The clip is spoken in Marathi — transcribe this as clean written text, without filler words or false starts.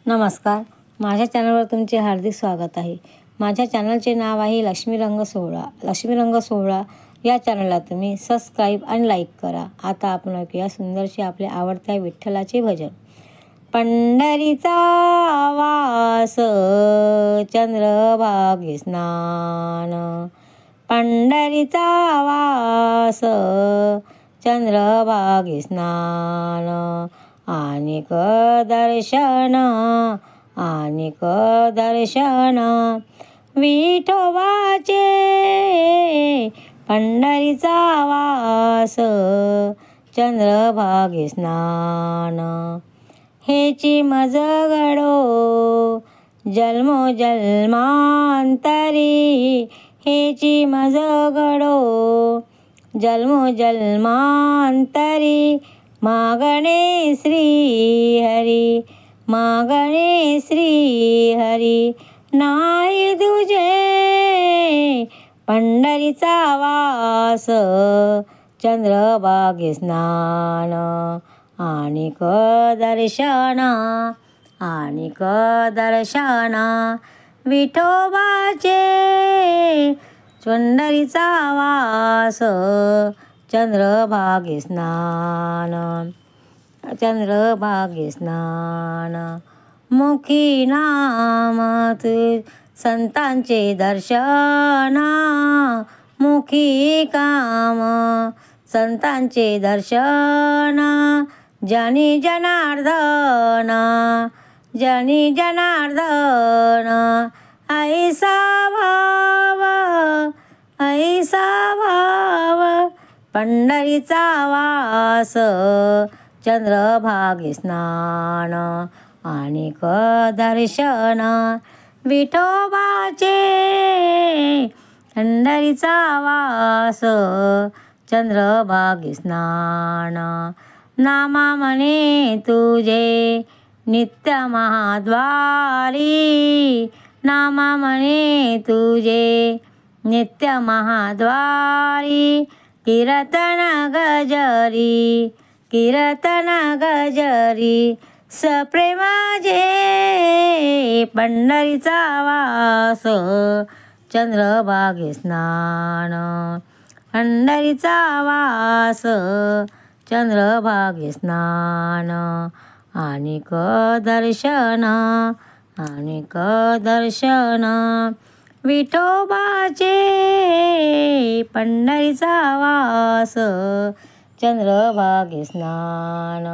नमस्कार. माझ्या चॅनलवर तुमचे हार्दिक स्वागत आहे. माझ्या चॅनलचे नाव आहे लक्ष्मी रंग सोहळा. लक्ष्मी रंग सोहळा या चॅनलला तुम्ही सबस्क्राईब आणि लाईक करा. आता आपण ऐकूया सुंदरशी आपल्या आवडत्या विठ्ठलाचे भजन. पंढरीचा वास चंद्रभागे स्नान, पंढरीचा वास चंद्रभागे स्नान, आनिक दर्शन आनिक दर्शन विठोबाचे पंढरीचा वास चंद्रभागे स्नान. हेची मज घडो जन्मोजन्मांतरी, हेची मज घडो जन्मोजन्मांतरी, मागणे श्री हरी मागणे श्री हरी, नाही तुझे पंढरीचा वास चंद्रभागे स्नान, आनिक दर्शन आनिक दर्शन विठोबाचे पंढरीचा वास चंद्रभागे स्नान, चंद्रभागे स्नान. मुखी नाम संतांचे दर्शन, मुखी काम संतांचे दर्शन, जनी जनार्दन जनी जनार्दन, ऐसा भाव ऐसा भाव पंढरीचा वास चंद्रभागे स्नान, आनिक दर्शन विठोबाचे पंढरीचा वास चंद्रभागे स्नान. नामा म्हणे तुझे नित्य महाद्वारी, नामा म्हणे तुझे नित्य महाद्वारी, कीर्तन गजरी कीर्तन गजरी, सप्रेमाचे पंढरीचा वास चंद्रभागे स्नान, पंढरीचा वास चंद्रभागे स्नान, आनिक दर्शन आनिक दर्शन विठोबाचे पंढरीचा वास चंद्रभागे स्नान.